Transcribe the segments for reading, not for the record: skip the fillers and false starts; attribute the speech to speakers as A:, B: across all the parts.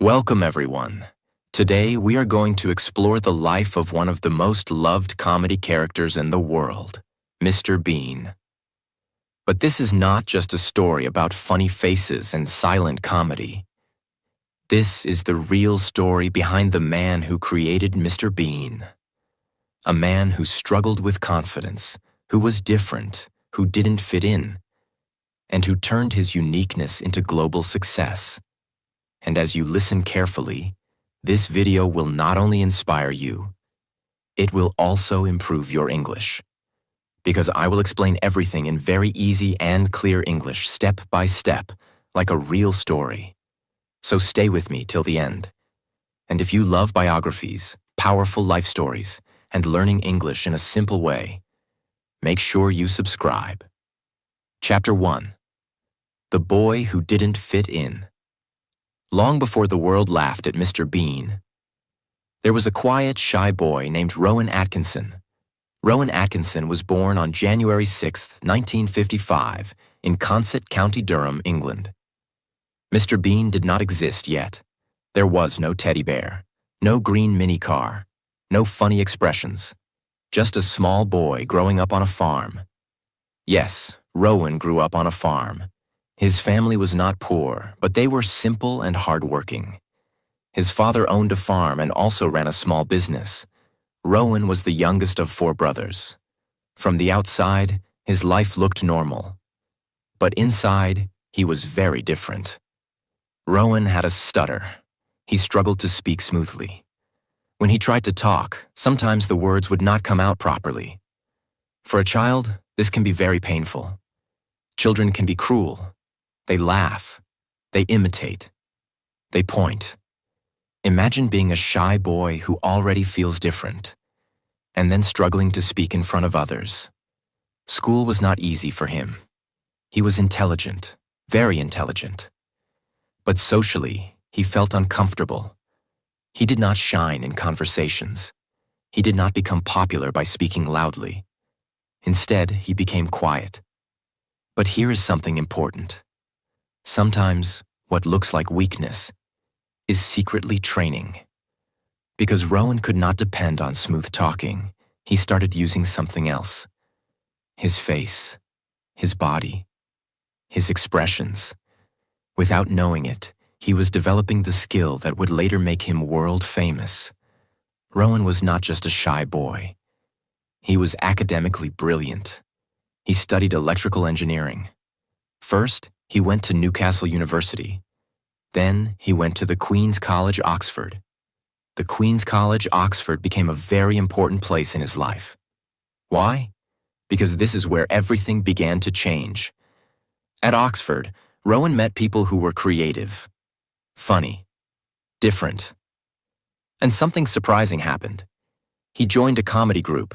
A: Welcome, everyone. Today, we are going to explore the life of one of the most loved comedy characters in the world, Mr. Bean. But this is not just a story about funny faces and silent comedy. This is the real story behind the man who created Mr. Bean. A man who struggled with confidence, who was different, who didn't fit in, and who turned his uniqueness into global success. And as you listen carefully, this video will not only inspire you, it will also improve your English. Because I will explain everything in very easy and clear English, step by step, like a real story. So stay with me till the end. And if you love biographies, powerful life stories, and learning English in a simple way, make sure you subscribe. Chapter 1. The Boy Who Didn't Fit In. Long before the world laughed at Mr. Bean, there was a quiet, shy boy named Rowan Atkinson. Rowan Atkinson was born on January 6, 1955, in Consett, County Durham, England. Mr. Bean did not exist yet. There was no teddy bear, no green mini car, no funny expressions, just a small boy growing up on a farm. Yes, Rowan grew up on a farm. His family was not poor, but they were simple and hardworking. His father owned a farm and also ran a small business. Rowan was the youngest of 4 brothers. From the outside, his life looked normal. But inside, he was very different. Rowan had a stutter. He struggled to speak smoothly. When he tried to talk, sometimes the words would not come out properly. For a child, this can be very painful. Children can be cruel. They laugh. They imitate. They point. Imagine being a shy boy who already feels different, and then struggling to speak in front of others. School was not easy for him. He was intelligent, very intelligent. But socially, he felt uncomfortable. He did not shine in conversations. He did not become popular by speaking loudly. Instead, he became quiet. But here is something important. Sometimes, what looks like weakness is secretly training. Because Rowan could not depend on smooth talking, he started using something else. His face, his body, his expressions. Without knowing it, he was developing the skill that would later make him world famous. Rowan was not just a shy boy. He was academically brilliant. He studied electrical engineering. First, he went to Newcastle University. Then, he went to the Queen's College, Oxford. The Queen's College, Oxford became a very important place in his life. Why? Because this is where everything began to change. At Oxford, Rowan met people who were creative, funny, different. And something surprising happened. He joined a comedy group.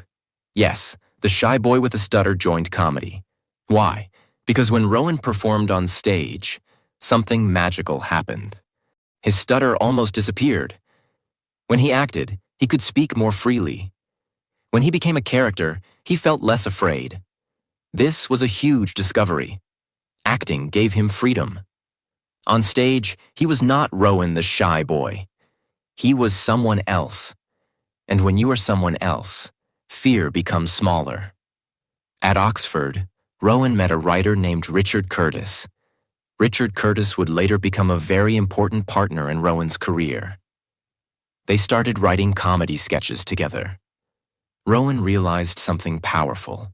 A: Yes, the shy boy with a stutter joined comedy. Why? Because when Rowan performed on stage, something magical happened. His stutter almost disappeared. When he acted, he could speak more freely. When he became a character, he felt less afraid. This was a huge discovery. Acting gave him freedom. On stage, he was not Rowan the shy boy. He was someone else. And when you are someone else, fear becomes smaller. At Oxford, Rowan met a writer named Richard Curtis. Richard Curtis would later become a very important partner in Rowan's career. They started writing comedy sketches together. Rowan realized something powerful.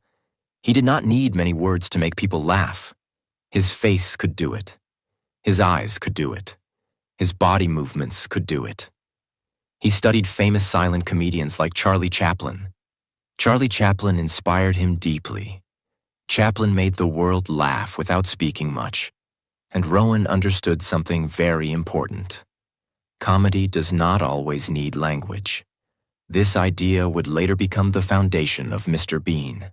A: He did not need many words to make people laugh. His face could do it. His eyes could do it. His body movements could do it. He studied famous silent comedians like Charlie Chaplin. Charlie Chaplin inspired him deeply. Chaplin made the world laugh without speaking much, and Rowan understood something very important. Comedy does not always need language. This idea would later become the foundation of Mr. Bean.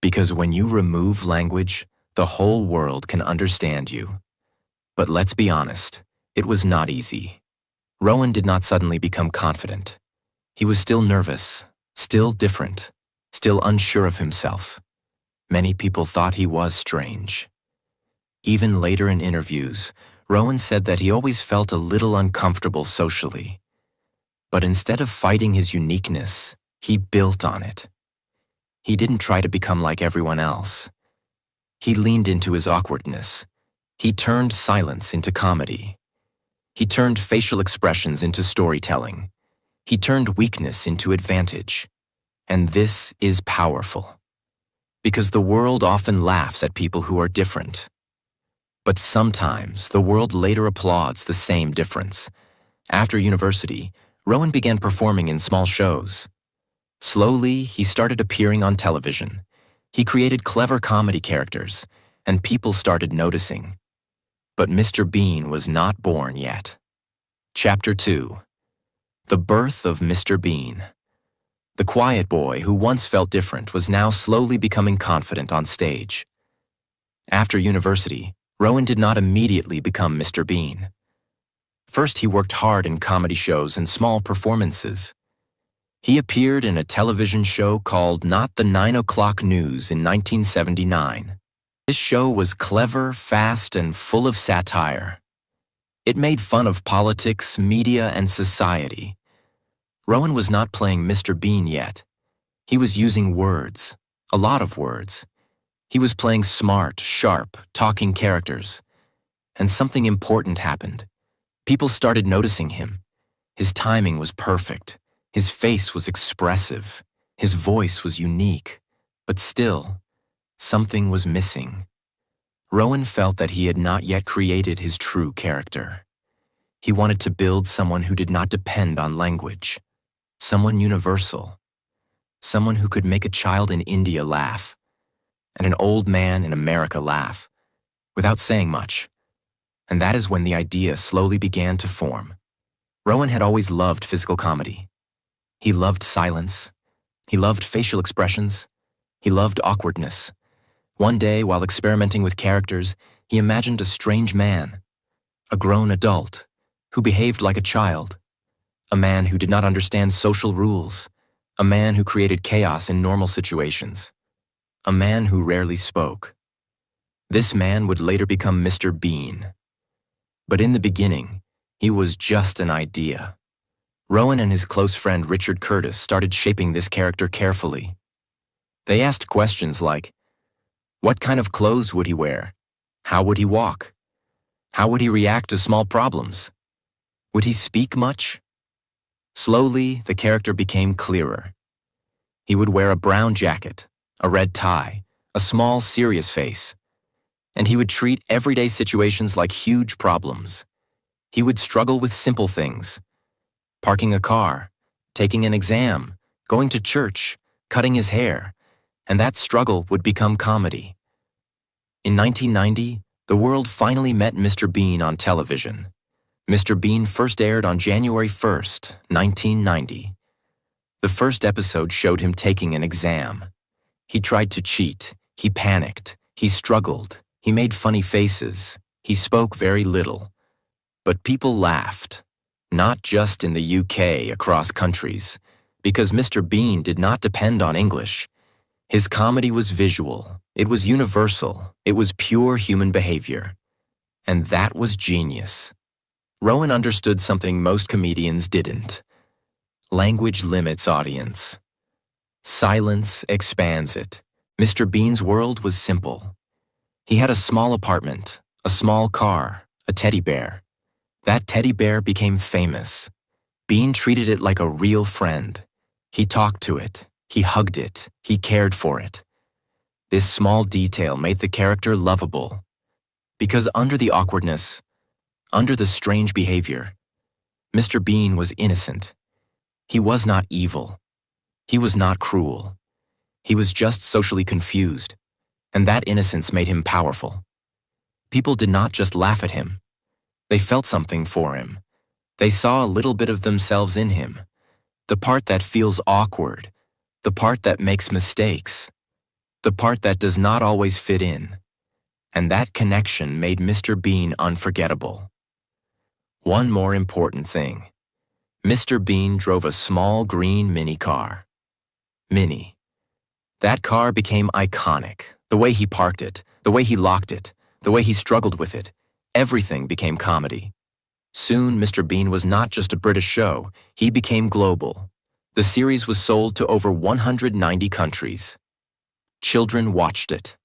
A: Because when you remove language, the whole world can understand you. But let's be honest, it was not easy. Rowan did not suddenly become confident. He was still nervous, still different, still unsure of himself. Many people thought he was strange. Even later in interviews, Rowan said that he always felt a little uncomfortable socially. But instead of fighting his uniqueness, he built on it. He didn't try to become like everyone else. He leaned into his awkwardness. He turned silence into comedy. He turned facial expressions into storytelling. He turned weakness into advantage. And this is powerful. Because the world often laughs at people who are different. But sometimes the world later applauds the same difference. After university, Rowan began performing in small shows. Slowly, he started appearing on television. He created clever comedy characters, and people started noticing. But Mr. Bean was not born yet. Chapter 2. The Birth of Mr. Bean. The quiet boy who once felt different was now slowly becoming confident on stage. After university, Rowan did not immediately become Mr. Bean. First, he worked hard in comedy shows and small performances. He appeared in a television show called Not the 9 O'Clock News in 1979. This show was clever, fast, and full of satire. It made fun of politics, media, and society. Rowan was not playing Mr. Bean yet. He was using words, a lot of words. He was playing smart, sharp, talking characters. And something important happened. People started noticing him. His timing was perfect. His face was expressive. His voice was unique. But still, something was missing. Rowan felt that he had not yet created his true character. He wanted to build someone who did not depend on language. Someone universal. Someone who could make a child in India laugh, and an old man in America laugh, without saying much. And that is when the idea slowly began to form. Rowan had always loved physical comedy. He loved silence. He loved facial expressions. He loved awkwardness. One day, while experimenting with characters, he imagined a strange man, a grown adult, who behaved like a child, a man who did not understand social rules, a man who created chaos in normal situations, a man who rarely spoke. This man would later become Mr. Bean. But in the beginning, he was just an idea. Rowan and his close friend Richard Curtis started shaping this character carefully. They asked questions like, what kind of clothes would he wear? How would he walk? How would he react to small problems? Would he speak much? Slowly, the character became clearer. He would wear a brown jacket, a red tie, a small, serious face. And he would treat everyday situations like huge problems. He would struggle with simple things. Parking a car, taking an exam, going to church, cutting his hair. And that struggle would become comedy. In 1990, the world finally met Mr. Bean on television. Mr. Bean first aired on January 1st, 1990. The first episode showed him taking an exam. He tried to cheat. He panicked. He struggled. He made funny faces. He spoke very little. But people laughed. Not just in the UK, across countries. Because Mr. Bean did not depend on English. His comedy was visual. It was universal. It was pure human behavior. And that was genius. Rowan understood something most comedians didn't. Language limits audience. Silence expands it. Mr. Bean's world was simple. He had a small apartment, a small car, a teddy bear. That teddy bear became famous. Bean treated it like a real friend. He talked to it. He hugged it. He cared for it. This small detail made the character lovable. Because under the awkwardness, under the strange behavior, Mr. Bean was innocent. He was not evil. He was not cruel. He was just socially confused, and that innocence made him powerful. People did not just laugh at him. They felt something for him. They saw a little bit of themselves in him, the part that feels awkward, the part that makes mistakes, the part that does not always fit in. And that connection made Mr. Bean unforgettable. One more important thing. Mr. Bean drove a small green mini car. Mini. That car became iconic. The way he parked it, the way he locked it, the way he struggled with it. Everything became comedy. Soon, Mr. Bean was not just a British show, he became global. The series was sold to over 190 countries. Children watched it.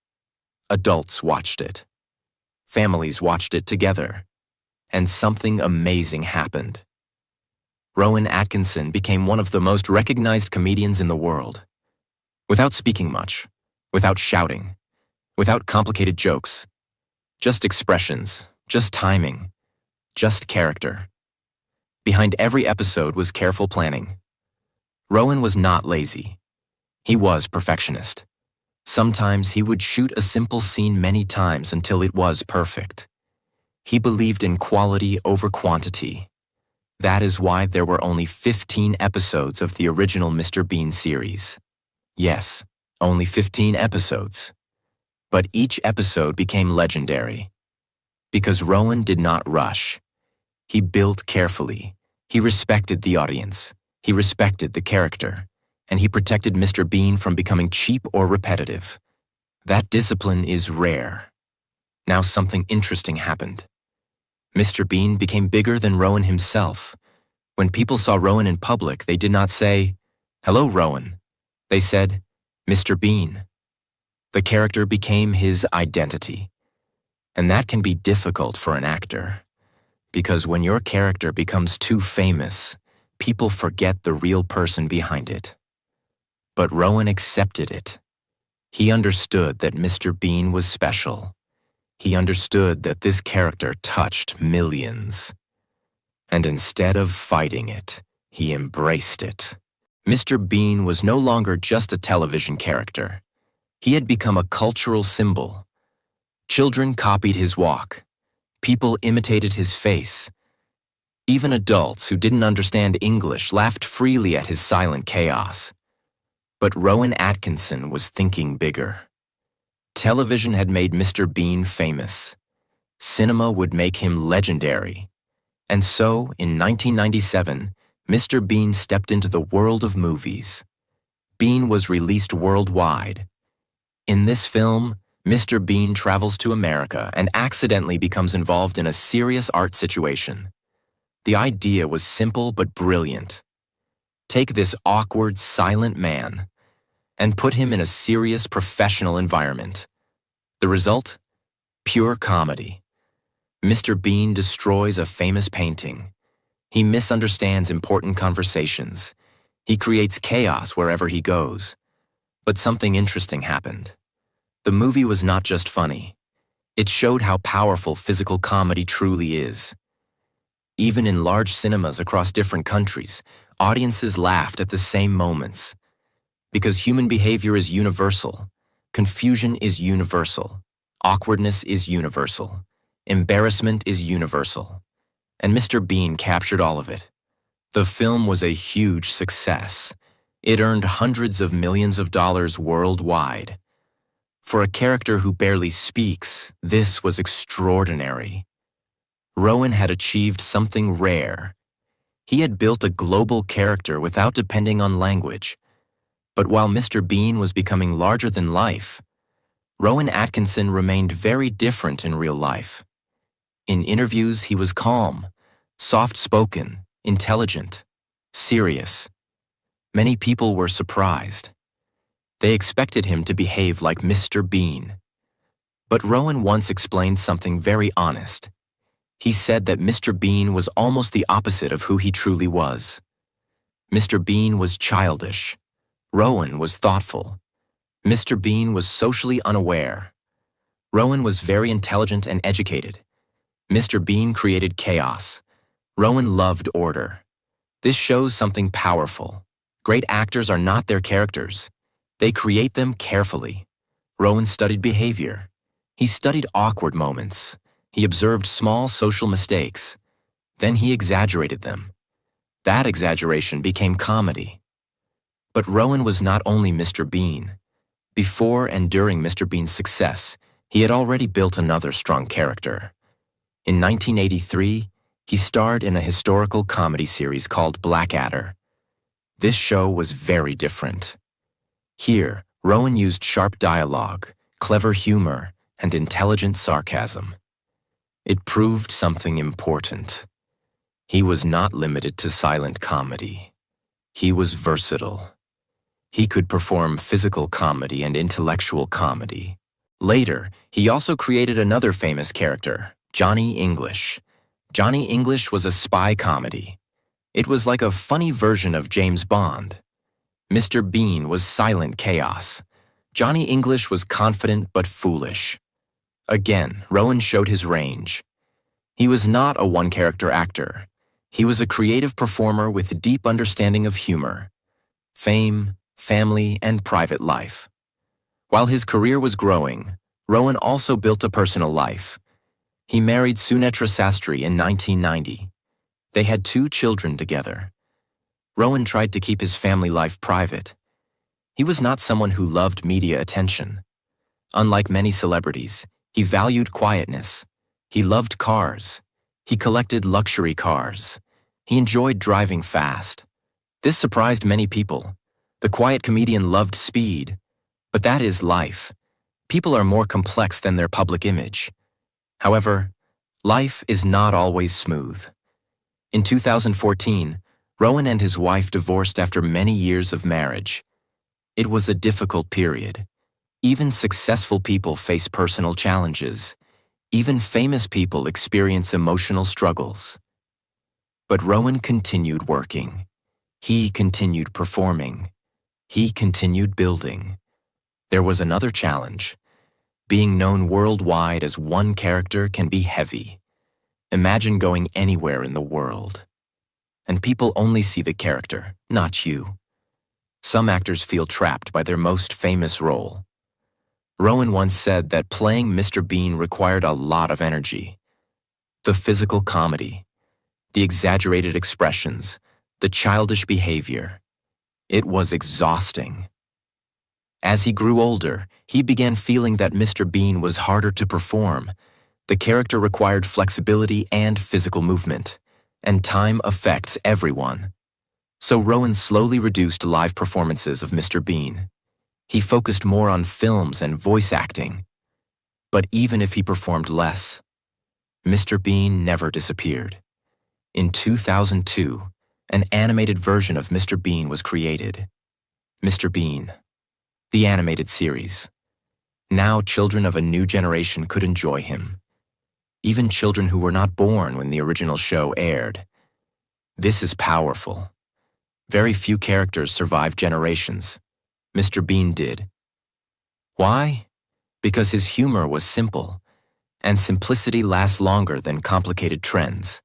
A: Adults watched it. Families watched it together. And something amazing happened. Rowan Atkinson became one of the most recognized comedians in the world. Without speaking much, without shouting, without complicated jokes, just expressions, just timing, just character. Behind every episode was careful planning. Rowan was not lazy. He was perfectionist. Sometimes he would shoot a simple scene many times until it was perfect. He believed in quality over quantity. That is why there were only 15 episodes of the original Mr. Bean series. Yes, only 15 episodes. But each episode became legendary. Because Rowan did not rush. He built carefully. He respected the audience. He respected the character. And he protected Mr. Bean from becoming cheap or repetitive. That discipline is rare. Now something interesting happened. Mr. Bean became bigger than Rowan himself. When people saw Rowan in public, they did not say, "Hello, Rowan." They said, "Mr. Bean." The character became his identity. And that can be difficult for an actor. Because when your character becomes too famous, people forget the real person behind it. But Rowan accepted it. He understood that Mr. Bean was special. He understood that this character touched millions. And instead of fighting it, he embraced it. Mr. Bean was no longer just a television character. He had become a cultural symbol. Children copied his walk. People imitated his face. Even adults who didn't understand English laughed freely at his silent chaos. But Rowan Atkinson was thinking bigger. Television had made Mr. Bean famous. Cinema would make him legendary. And so, in 1997, Mr. Bean stepped into the world of movies. Bean was released worldwide. In this film, Mr. Bean travels to America and accidentally becomes involved in a serious art situation. The idea was simple but brilliant. Take this awkward, silent man and put him in a serious professional environment. The result? Pure comedy. Mr. Bean destroys a famous painting. He misunderstands important conversations. He creates chaos wherever he goes. But something interesting happened. The movie was not just funny. It showed how powerful physical comedy truly is. Even in large cinemas across different countries, audiences laughed at the same moments. Because human behavior is universal. Confusion is universal. Awkwardness is universal. Embarrassment is universal. And Mr. Bean captured all of it. The film was a huge success. It earned hundreds of millions of dollars worldwide. For a character who barely speaks, this was extraordinary. Rowan had achieved something rare. He had built a global character without depending on language. But while Mr. Bean was becoming larger than life, Rowan Atkinson remained very different in real life. In interviews, he was calm, soft-spoken, intelligent, serious. Many people were surprised. They expected him to behave like Mr. Bean. But Rowan once explained something very honest. He said that Mr. Bean was almost the opposite of who he truly was. Mr. Bean was childish. Rowan was thoughtful. Mr. Bean was socially unaware. Rowan was very intelligent and educated. Mr. Bean created chaos. Rowan loved order. This shows something powerful. Great actors are not their characters. They create them carefully. Rowan studied behavior. He studied awkward moments. He observed small social mistakes. Then he exaggerated them. That exaggeration became comedy. But Rowan was not only Mr. Bean. Before and during Mr. Bean's success, he had already built another strong character. In 1983, he starred in a historical comedy series called Blackadder. This show was very different. Here, Rowan used sharp dialogue, clever humor, and intelligent sarcasm. It proved something important. He was not limited to silent comedy. He was versatile. He could perform physical comedy and intellectual comedy. Later, he also created another famous character, Johnny English. Johnny English was a spy comedy. It was like a funny version of James Bond. Mr. Bean was silent chaos. Johnny English was confident but foolish. Again, Rowan showed his range. He was not a one-character actor. He was a creative performer with a deep understanding of humor, fame, family, and private life. While his career was growing, Rowan also built a personal life. He married Sunetra Sastry in 1990. They had 2 children together. Rowan tried to keep his family life private. He was not someone who loved media attention. Unlike many celebrities, he valued quietness. He loved cars. He collected luxury cars. He enjoyed driving fast. This surprised many people. The quiet comedian loved speed. But that is life. People are more complex than their public image. However, life is not always smooth. In 2014, Rowan and his wife divorced after many years of marriage. It was a difficult period. Even successful people face personal challenges. Even famous people experience emotional struggles. But Rowan continued working. He continued performing. He continued building. There was another challenge. Being known worldwide as one character can be heavy. Imagine going anywhere in the world. And people only see the character, not you. Some actors feel trapped by their most famous role. Rowan once said that playing Mr. Bean required a lot of energy. The physical comedy, the exaggerated expressions, the childish behavior. It was exhausting. As he grew older, he began feeling that Mr. Bean was harder to perform. The character required flexibility and physical movement, and time affects everyone. So Rowan slowly reduced live performances of Mr. Bean. He focused more on films and voice acting. But even if he performed less, Mr. Bean never disappeared. In 2002, an animated version of Mr. Bean was created. Mr. Bean, the animated series. Now children of a new generation could enjoy him. Even children who were not born when the original show aired. This is powerful. Very few characters survive generations. Mr. Bean did. Why? Because his humor was simple, and simplicity lasts longer than complicated trends.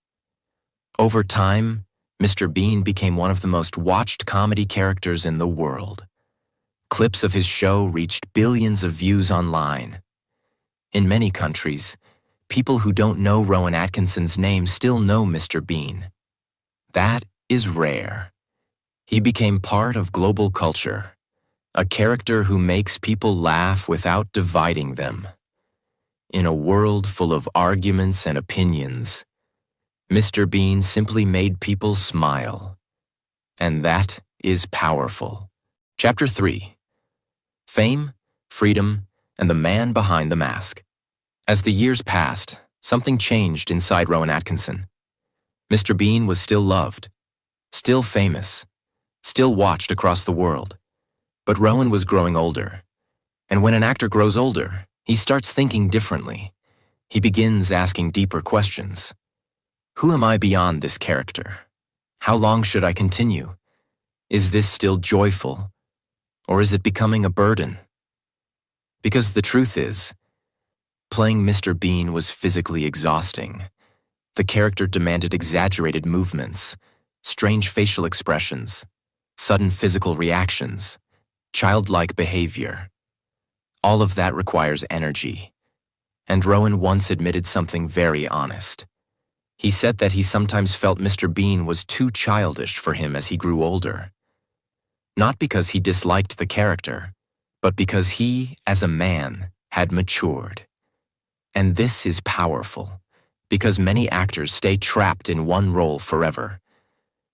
A: Over time, Mr. Bean became one of the most watched comedy characters in the world. Clips of his show reached billions of views online. In many countries, people who don't know Rowan Atkinson's name still know Mr. Bean. That is rare. He became part of global culture, a character who makes people laugh without dividing them. In a world full of arguments and opinions, Mr. Bean simply made people smile. And that is powerful. Chapter 3. Fame, Freedom, and the Man Behind the Mask. As the years passed, something changed inside Rowan Atkinson. Mr. Bean was still loved, still famous, still watched across the world. But Rowan was growing older. And when an actor grows older, he starts thinking differently. He begins asking deeper questions. Who am I beyond this character? How long should I continue? Is this still joyful? Or is it becoming a burden? Because the truth is, playing Mr. Bean was physically exhausting. The character demanded exaggerated movements, strange facial expressions, sudden physical reactions, childlike behavior. All of that requires energy. And Rowan once admitted something very honest. He said that he sometimes felt Mr. Bean was too childish for him as he grew older. Not because he disliked the character, but because he, as a man, had matured. And this is powerful, because many actors stay trapped in one role forever.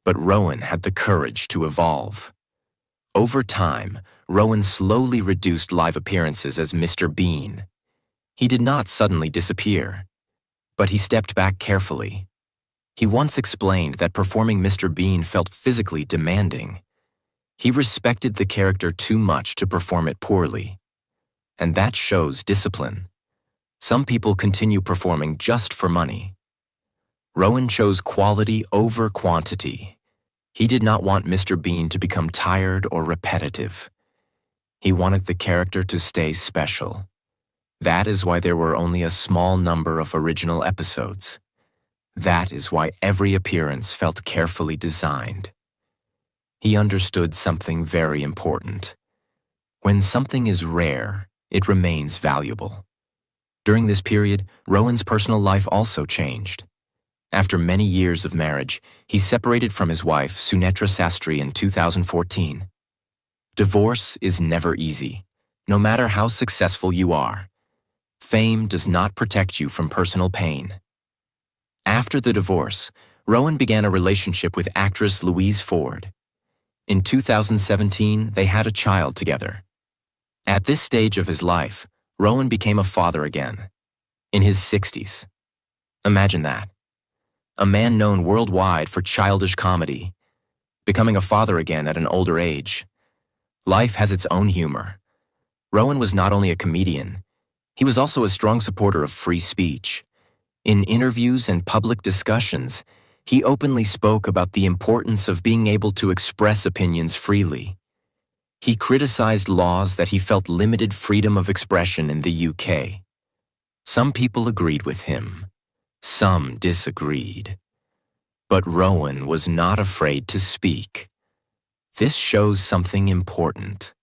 A: But Rowan had the courage to evolve. Over time, Rowan slowly reduced live appearances as Mr. Bean. He did not suddenly disappear, but he stepped back carefully. He once explained that performing Mr. Bean felt physically demanding. He respected the character too much to perform it poorly. And that shows discipline. Some people continue performing just for money. Rowan chose quality over quantity. He did not want Mr. Bean to become tired or repetitive. He wanted the character to stay special. That is why there were only a small number of original episodes. That is why every appearance felt carefully designed. He understood something very important. When something is rare, it remains valuable. During this period, Rowan's personal life also changed. After many years of marriage, he separated from his wife, Sunetra Sastry, in 2014. Divorce is never easy, no matter how successful you are. Fame does not protect you from personal pain. After the divorce, Rowan began a relationship with actress Louise Ford. In 2017, they had a child together. At this stage of his life, Rowan became a father again, in his 60s. Imagine that. A man known worldwide for childish comedy, becoming a father again at an older age. Life has its own humor. Rowan was not only a comedian, he was also a strong supporter of free speech. In interviews and public discussions, he openly spoke about the importance of being able to express opinions freely. He criticized laws that he felt limited freedom of expression in the UK. Some people agreed with him. Some disagreed. But Rowan was not afraid to speak. This shows something important.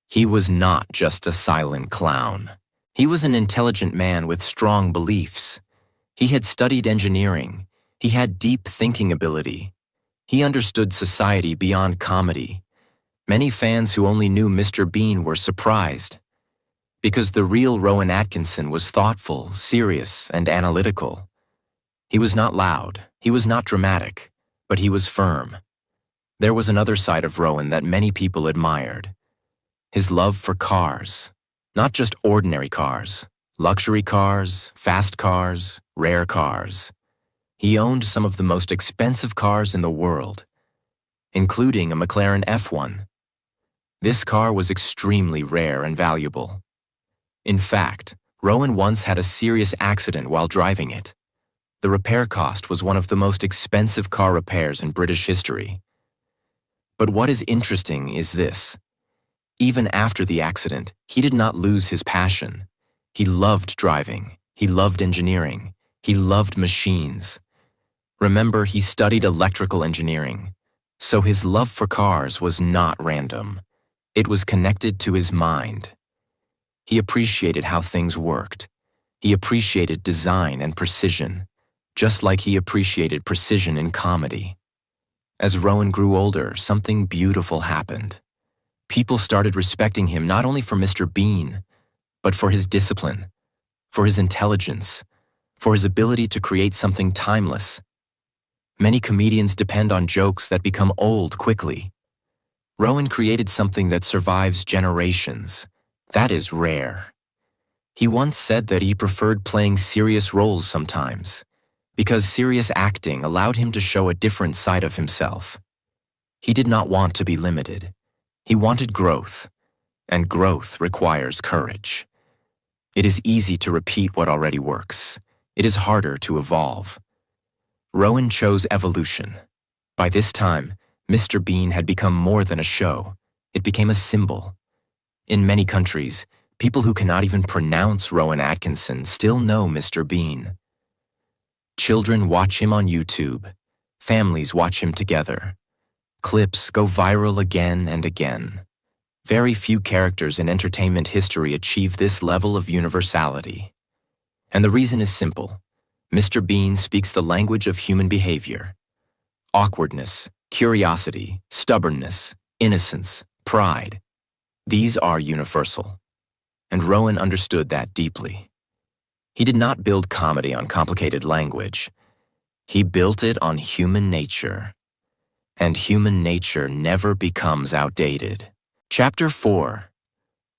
A: He was not just a silent clown. He was an intelligent man with strong beliefs. He had studied engineering. He had deep thinking ability. He understood society beyond comedy. Many fans who only knew Mr. Bean were surprised, because the real Rowan Atkinson was thoughtful, serious, and analytical. He was not loud, he was not dramatic, but he was firm. There was another side of Rowan that many people admired. His love for cars, not just ordinary cars, luxury cars, fast cars, rare cars. He owned some of the most expensive cars in the world, including a McLaren F1. This car was extremely rare and valuable. In fact, Rowan once had a serious accident while driving it. The repair cost was one of the most expensive car repairs in British history. But what is interesting is this. Even after the accident, he did not lose his passion. He loved driving. He loved engineering. He loved machines. Remember, he studied electrical engineering, so his love for cars was not random. It was connected to his mind. He appreciated how things worked. He appreciated design and precision, just like he appreciated precision in comedy. As Rowan grew older, something beautiful happened. People started respecting him not only for Mr. Bean, but for his discipline, for his intelligence, for his ability to create something timeless. Many comedians depend on jokes that become old quickly. Rowan created something that survives generations. That is rare. He once said that he preferred playing serious roles sometimes, because serious acting allowed him to show a different side of himself. He did not want to be limited. He wanted growth, and growth requires courage. It is easy to repeat what already works. It is harder to evolve. Rowan chose evolution. By this time, Mr. Bean had become more than a show. It became a symbol. In many countries, people who cannot even pronounce Rowan Atkinson still know Mr. Bean. Children watch him on YouTube. Families watch him together. Clips go viral again and again. Very few characters in entertainment history achieve this level of universality. And the reason is simple. Mr. Bean speaks the language of human behavior. Awkwardness, curiosity, stubbornness, innocence, pride. These are universal. And Rowan understood that deeply. He did not build comedy on complicated language. He built it on human nature. And human nature never becomes outdated. Chapter 4.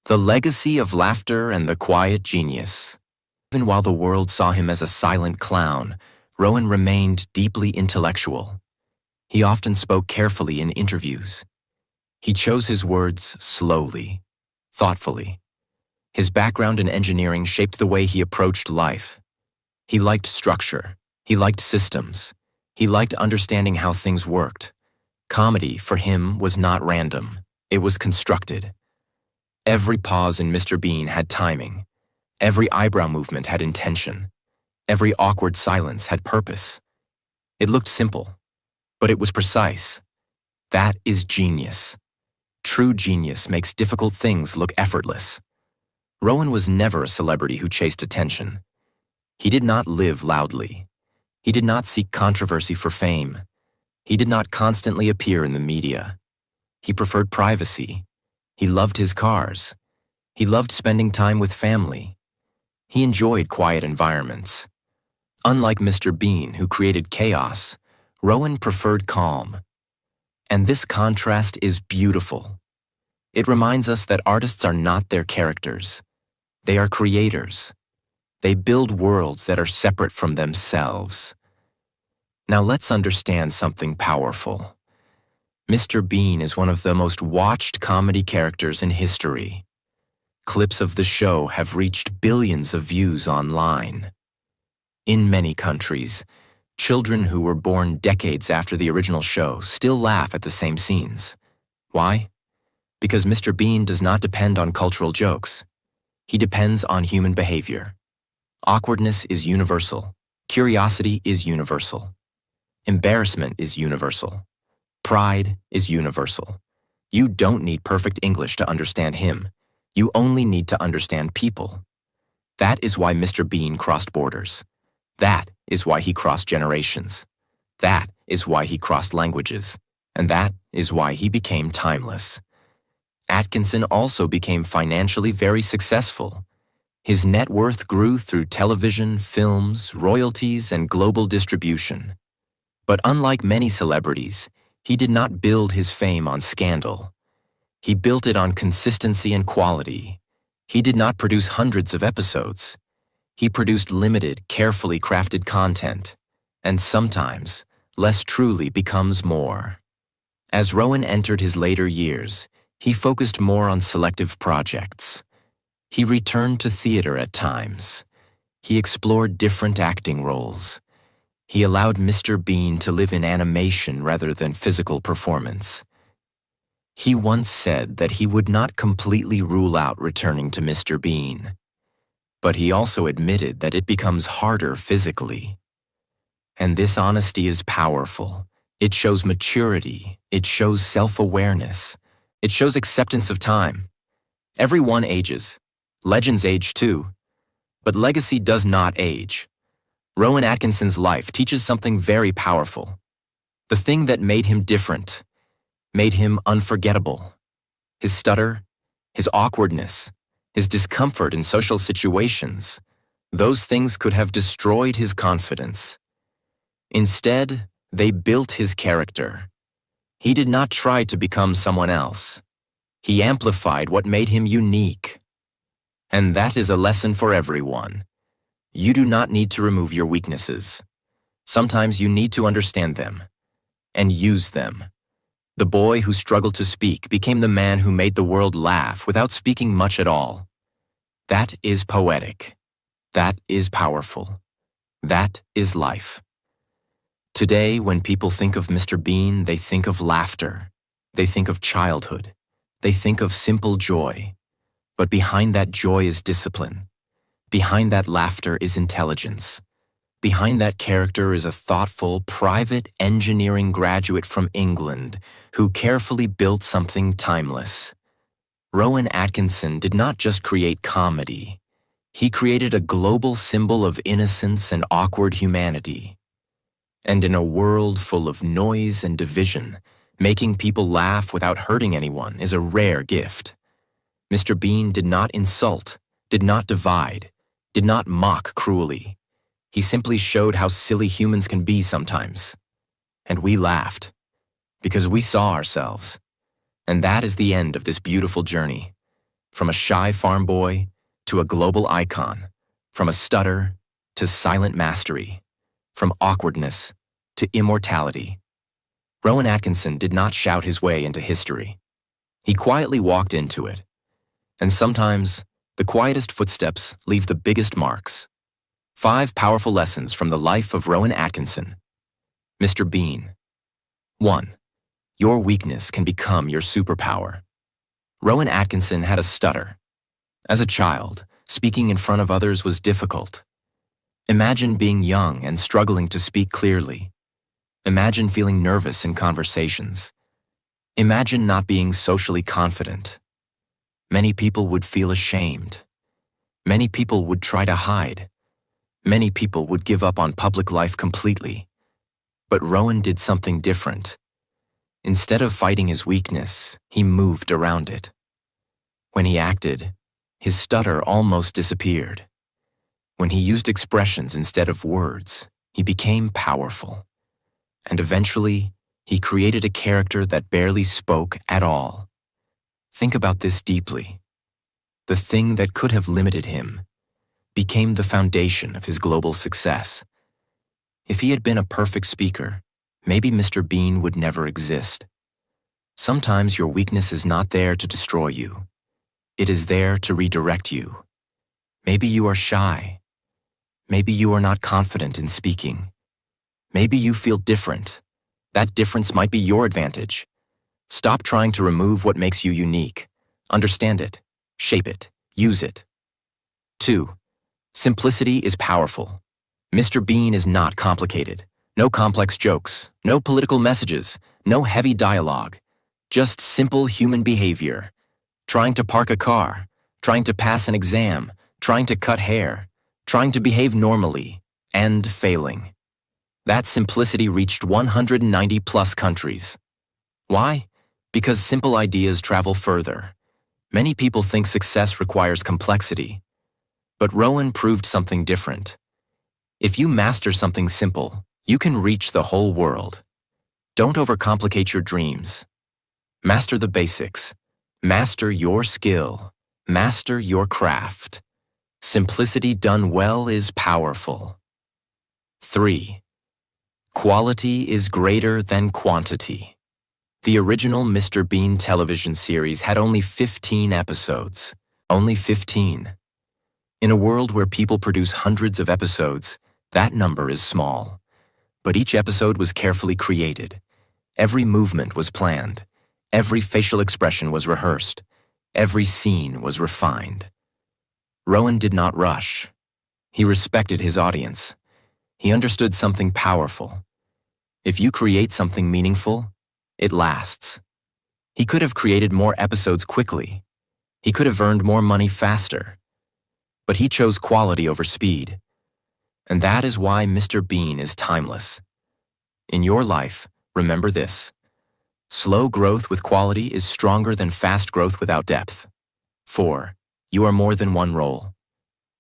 A: The Legacy of Laughter and the Quiet Genius. Even while the world saw him as a silent clown, Rowan remained deeply intellectual. He often spoke carefully in interviews. He chose his words slowly, thoughtfully. His background in engineering shaped the way he approached life. He liked structure. He liked systems. He liked understanding how things worked. Comedy, for him, was not random. It was constructed. Every pause in Mr. Bean had timing. Every eyebrow movement had intention. Every awkward silence had purpose. It looked simple, but it was precise. That is genius. True genius makes difficult things look effortless. Rowan was never a celebrity who chased attention. He did not live loudly. He did not seek controversy for fame. He did not constantly appear in the media. He preferred privacy. He loved his cars. He loved spending time with family. He enjoyed quiet environments. Unlike Mr. Bean, who created chaos, Rowan preferred calm. And this contrast is beautiful. It reminds us that artists are not their characters. They are creators. They build worlds that are separate from themselves. Now let's understand something powerful. Mr. Bean is one of the most watched comedy characters in history. Clips of the show have reached billions of views online. In many countries, children who were born decades after the original show still laugh at the same scenes. Why? Because Mr. Bean does not depend on cultural jokes. He depends on human behavior. Awkwardness is universal. Curiosity is universal. Embarrassment is universal. Pride is universal. You don't need perfect English to understand him. You only need to understand people. That is why Mr. Bean crossed borders. That is why he crossed generations. That is why he crossed languages. And that is why he became timeless. Atkinson also became financially very successful. His net worth grew through television, films, royalties, and global distribution. But unlike many celebrities, he did not build his fame on scandal. He built it on consistency and quality. He did not produce hundreds of episodes. He produced limited, carefully crafted content. And sometimes, less truly becomes more. As Rowan entered his later years, he focused more on selective projects. He returned to theater at times. He explored different acting roles. He allowed Mr. Bean to live in animation rather than physical performance. He once said that he would not completely rule out returning to Mr. Bean. But he also admitted that it becomes harder physically. And this honesty is powerful. It shows maturity. It shows self-awareness. It shows acceptance of time. Everyone ages. Legends age too. But legacy does not age. Rowan Atkinson's life teaches something very powerful. The thing that made him different, made him unforgettable. His stutter, his awkwardness, his discomfort in social situations, those things could have destroyed his confidence. Instead, they built his character. He did not try to become someone else. He amplified what made him unique. And that is a lesson for everyone. You do not need to remove your weaknesses. Sometimes you need to understand them and use them. The boy who struggled to speak became the man who made the world laugh without speaking much at all. That is poetic. That is powerful. That is life. Today, when people think of Mr. Bean, they think of laughter. They think of childhood. They think of simple joy. But behind that joy is discipline. Behind that laughter is intelligence. Behind that character is a thoughtful, private engineering graduate from England who carefully built something timeless. Rowan Atkinson did not just create comedy. He created a global symbol of innocence and awkward humanity. And in a world full of noise and division, making people laugh without hurting anyone is a rare gift. Mr. Bean did not insult, did not divide, did not mock cruelly. He simply showed how silly humans can be sometimes. And we laughed, because we saw ourselves. And that is the end of this beautiful journey. From a shy farm boy to a global icon, From a stutter to silent mastery, from awkwardness to immortality. Rowan Atkinson did not shout his way into history. He quietly walked into it. And sometimes, the quietest footsteps leave the biggest marks. 5 powerful lessons from the life of Rowan Atkinson. Mr. Bean. 1. Your weakness can become your superpower. Rowan Atkinson had a stutter. As a child, speaking in front of others was difficult. Imagine being young and struggling to speak clearly. Imagine feeling nervous in conversations. Imagine not being socially confident. Many people would feel ashamed. Many people would try to hide. Many people would give up on public life completely. But Rowan did something different. Instead of fighting his weakness, he moved around it. When he acted, his stutter almost disappeared. When he used expressions instead of words, he became powerful. And eventually, he created a character that barely spoke at all. Think about this deeply. The thing that could have limited him became the foundation of his global success. If he had been a perfect speaker, maybe Mr. Bean would never exist. Sometimes your weakness is not there to destroy you. It is there to redirect you. Maybe you are shy. Maybe you are not confident in speaking. Maybe you feel different. That difference might be your advantage. Stop trying to remove what makes you unique. Understand it, shape it, use it. 2. Simplicity is powerful. Mr. Bean is not complicated. No complex jokes, no political messages, no heavy dialogue. Just simple human behavior. Trying to park a car, trying to pass an exam, trying to cut hair, trying to behave normally, and failing. That simplicity reached 190+ countries. Why? Because simple ideas travel further. Many people think success requires complexity. But Rowan proved something different. If you master something simple, you can reach the whole world. Don't overcomplicate your dreams. Master the basics. Master your skill. Master your craft. Simplicity done well is powerful. 3. Quality is greater than quantity. The original Mr. Bean television series had only 15 episodes. Only 15. In a world where people produce hundreds of episodes, that number is small. But each episode was carefully created. Every movement was planned. Every facial expression was rehearsed. Every scene was refined. Rowan did not rush. He respected his audience. He understood something powerful. If you create something meaningful, it lasts. He could have created more episodes quickly. He could have earned more money faster. But he chose quality over speed. And that is why Mr. Bean is timeless. In your life, remember this. Slow growth with quality is stronger than fast growth without depth. 4. You are more than one role.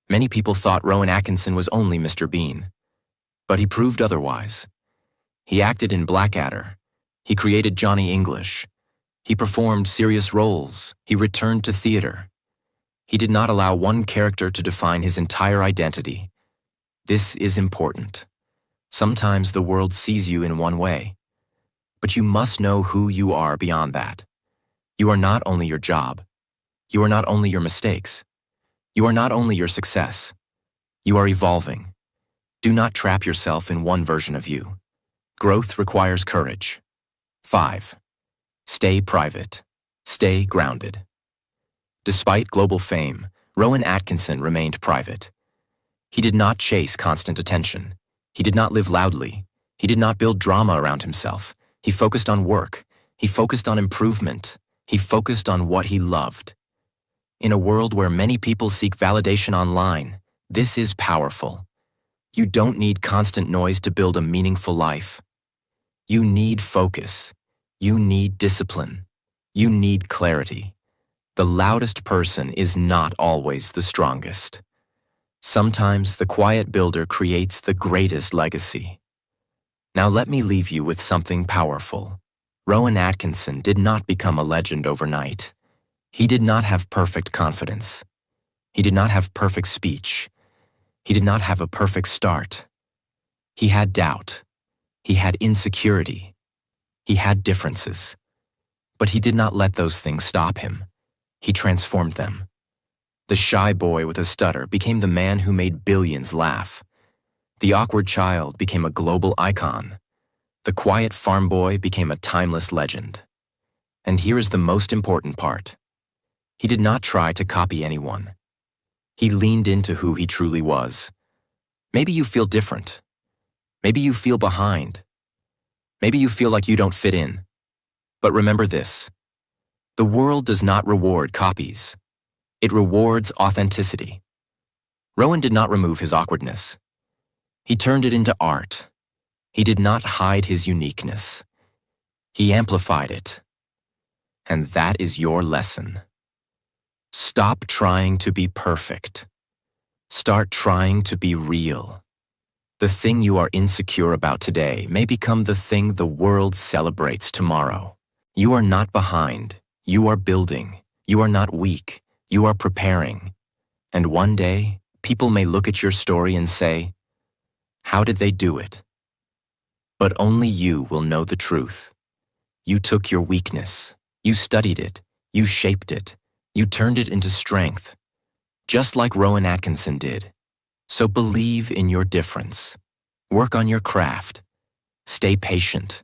A: Many people thought Rowan Atkinson was only Mr. Bean. But he proved otherwise. He acted in Blackadder. He created Johnny English. He performed serious roles. He returned to theater. He did not allow one character to define his entire identity. This is important. Sometimes the world sees you in one way. But you must know who you are beyond that. You are not only your job. You are not only your mistakes. You are not only your success. You are evolving. Do not trap yourself in one version of you. Growth requires courage. 5. Stay private. Stay grounded. Despite global fame, Rowan Atkinson remained private. He did not chase constant attention. He did not live loudly. He did not build drama around himself. He focused on work. He focused on improvement. He focused on what he loved. In a world where many people seek validation online, this is powerful. You don't need constant noise to build a meaningful life. You need focus. You need discipline. You need clarity. The loudest person is not always the strongest. Sometimes the quiet builder creates the greatest legacy. Now let me leave you with something powerful. Rowan Atkinson did not become a legend overnight. He did not have perfect confidence. He did not have perfect speech. He did not have a perfect start. He had doubt. He had insecurity. He had differences. But he did not let those things stop him. He transformed them. The shy boy with a stutter became the man who made billions laugh. The awkward child became a global icon. The quiet farm boy became a timeless legend. And here is the most important part. He did not try to copy anyone. He leaned into who he truly was. Maybe you feel different. Maybe you feel behind. Maybe you feel like you don't fit in. But remember this. The world does not reward copies. It rewards authenticity. Rowan did not remove his awkwardness. He turned it into art. He did not hide his uniqueness. He amplified it. And that is your lesson. Stop trying to be perfect. Start trying to be real. The thing you are insecure about today may become the thing the world celebrates tomorrow. You are not behind. You are building. You are not weak. You are preparing. And one day, people may look at your story and say, "How did they do it?" But only you will know the truth. You took your weakness. You studied it. You shaped it. You turned it into strength, just like Rowan Atkinson did. So believe in your difference. Work on your craft. Stay patient.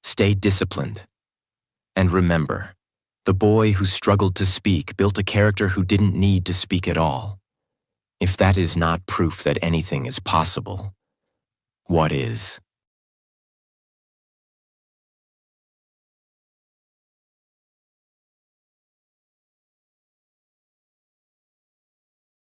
A: Stay disciplined. And remember, the boy who struggled to speak built a character who didn't need to speak at all. If that is not proof that anything is possible, what is?